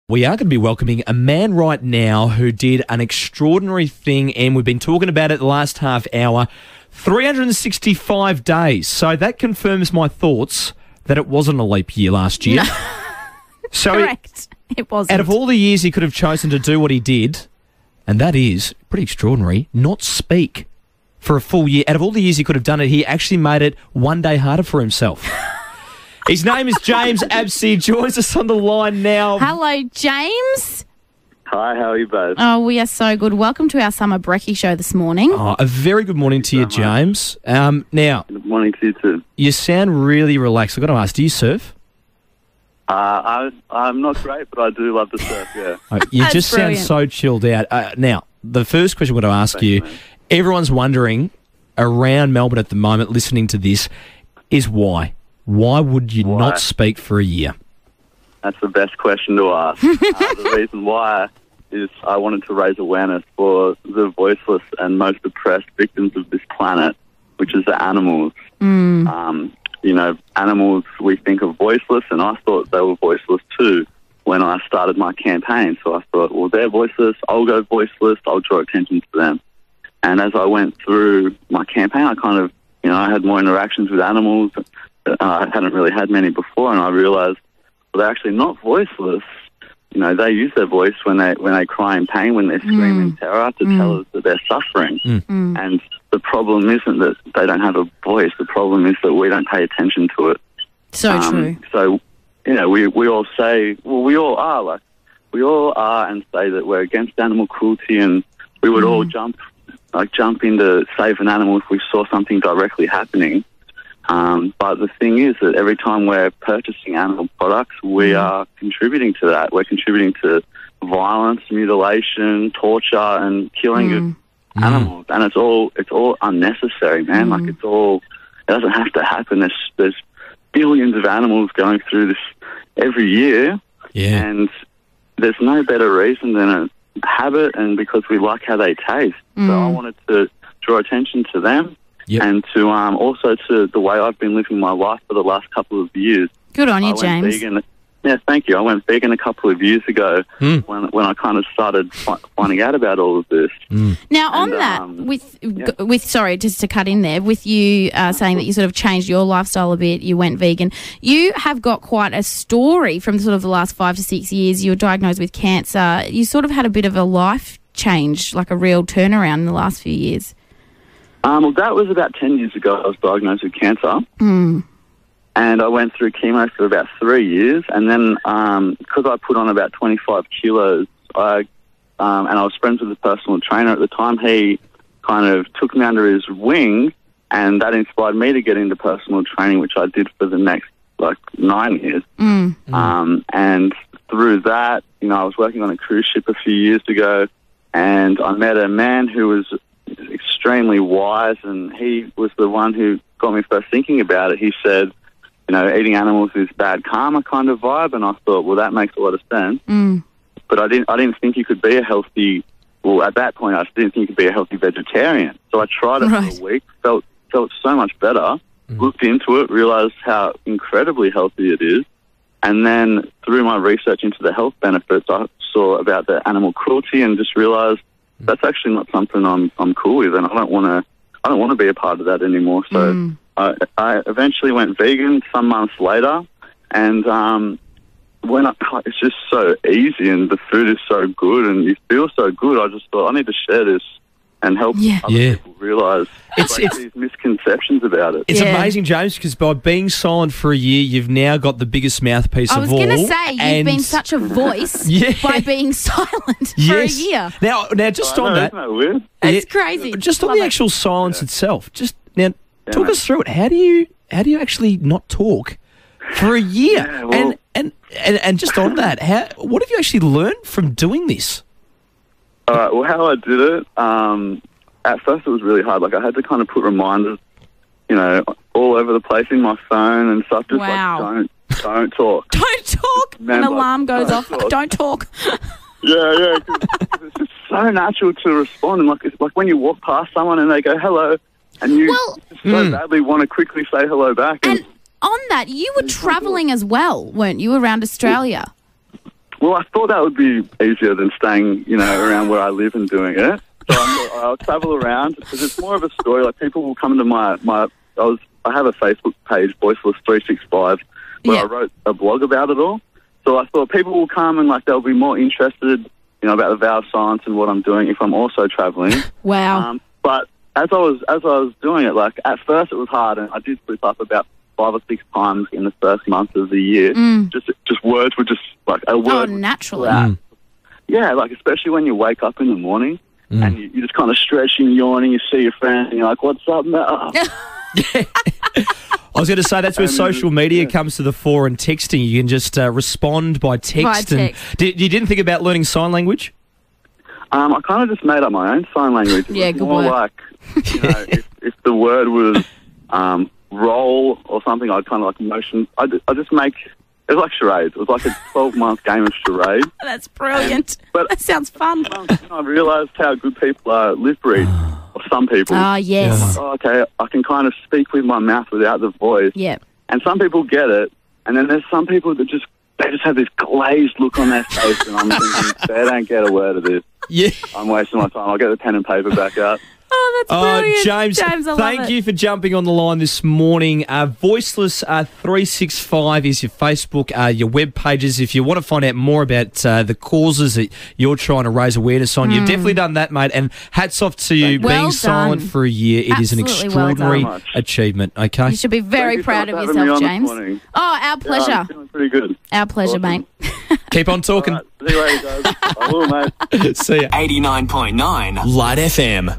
We are going to be welcoming a man right now who did an extraordinary thing, and we've been talking about it the last half hour. 365 days. So that confirms my thoughts that it wasn't a leap year last year. No. So Correct. It wasn't. out of all the years he could have chosen to do what he did, and that is pretty extraordinary, not speak for a full year. Out of all the years he could have done it, he actually made it one day harder for himself. His name is James Absey. He joins us on the line now. Hello, James. Hi, how are you both? Oh, we are so good. Welcome to our Summer Brekkie show this morning. Oh, a very good morning to you, James. Now, Good morning to you too. you sound really relaxed. I've got to ask, do you surf? I'm not great, but I do love to surf, yeah. You That's just brilliant. sound so chilled out. Now, the first question I'm going to ask you, mate. everyone's wondering around Melbourne at the moment listening to this, is why? Why would you Why? not speak for a year? That's the best question to ask. The reason why is I wanted to raise awareness for the voiceless and most oppressed victims of this planet, which is the animals. Animals we think of voiceless, and I thought they were voiceless too when I started my campaign. So I thought, well, they're voiceless, I'll go voiceless, I'll draw attention to them. And as I went through my campaign, I kind of, I had more interactions with animals. I hadn't really had many before, and I realised, well, they're actually not voiceless. They use their voice when they cry in pain, when they scream in terror to tell us that they're suffering. And the problem isn't that they don't have a voice. The problem is that we don't pay attention to it. So true. So, we all say, well, we all are and say that we're against animal cruelty, and we would all jump in to save an animal if we saw something directly happening. But the thing is that every time we're purchasing animal products, we are contributing to that. We're contributing to violence, mutilation, torture, and killing of animals. And it's all unnecessary, man. It doesn't have to happen. There's billions of animals going through this every year. Yeah. And there's no better reason than a habit and because we like how they taste. So I wanted to draw attention to them. Yep. And to also to the way I've been living my life for the last couple of years. Good on I you, went James. vegan. Yeah, thank you. I went vegan a couple of years ago when I kind of started finding out about all of this. Now, on And, that, with sorry, just to cut in there, with you saying that you sort of changed your lifestyle a bit, you went vegan, you have got quite a story from sort of the last 5 to 6 years. You were diagnosed with cancer. You sort of had a bit of a life change, like a real turnaround in the last few years. Well, that was about 10 years ago. I was diagnosed with cancer. And I went through chemo for about 3 years. And then because I put on about 25 kilos, and I was friends with a personal trainer at the time, he kind of took me under his wing, and that inspired me to get into personal training, which I did for the next, 9 years. And through that, I was working on a cruise ship a few years ago, and I met a man who was extremely wise, and he was the one who got me first thinking about it. He said, eating animals is bad karma kind of vibe, and I thought, well, that makes a lot of sense. But I didn't think you could be at that point, I didn't think you could be a healthy vegetarian. So I tried it for a week, felt so much better, looked into it, realised how incredibly healthy it is, and then through my research into the health benefits, I saw about the animal cruelty and just realised that's actually not something I'm cool with, and I don't want to be a part of that anymore. So I eventually went vegan some months later, and it's just so easy, and the food is so good, and you feel so good. I just thought I need to share this and help other people realise these misconceptions about it. It's amazing, James, because by being silent for a year, you've now got the biggest mouthpiece of all. I was going to say, you've been such a voice by being silent for a year. Now, just on that, isn't that weird? It's crazy. just on Love the it. actual silence itself, talk mate. us through it. How do you actually not talk for a year? Yeah, well- and just on that, what have you actually learned from doing this? All right, well, how I did it, at first it was really hard. I had to kind of put reminders, all over the place in my phone and stuff. Just don't talk. Don't talk. An alarm goes off. Don't talk. Yeah, 'cause it's just so natural to respond. And it's like when you walk past someone and they go hello, and you just so badly want to quickly say hello back. And on that, you were travelling as well, weren't you, around Australia? Well, I thought that would be easier than staying, around where I live and doing it. So I'll travel around because it's more of a story. Like people will come into I have a Facebook page, Voiceless365, where I wrote a blog about it all. So I thought people will come and they'll be more interested, about the vow of silence and what I'm doing if I'm also traveling. Wow. But as I was doing it, at first it was hard, and I did slip up about 5 or 6 times in the first month of the year. Just words were just a word. Oh, naturally. Yeah, especially when you wake up in the morning and you're just kind of stretching, yawning, you see your friend and you're like, what's up, man? I was going to say that's where social media comes to the fore, and texting. You can just respond by text. By text. And you didn't think about learning sign language? I kind of just made up my own sign language. Yeah, It was good more work. if the word was roll or something, I'd kind of motion. I just make. It was like charades. It was like a 12-month game of charades. That's brilliant. But that sounds fun. I realised how good people are lip read. Or some people. Ah, yes. Okay, I can kind of speak with my mouth without the voice. Yeah. And some people get it, and then there's some people that just have this glazed look on their face, and I'm thinking, they don't get a word of this. Yeah. I'm wasting my time. I'll get the pen and paper back out. Oh, that's brilliant. James, I love thank it. you for jumping on the line this morning. Voiceless365 is your Facebook, your web pages. If you want to find out more about the causes that you're trying to raise awareness on, you've definitely done that, mate. And hats off to you Well being silent done. for a year. It is an Absolutely well extraordinary done. achievement, okay? You should be very Thank you proud so of much for having yourself, me on James. this morning. Oh, our pleasure. Yeah, I'm feeling pretty good. Our pleasure, Awesome. mate. Keep on talking. All right, see you later, guys. I will, mate. See ya. 89.9 Light FM.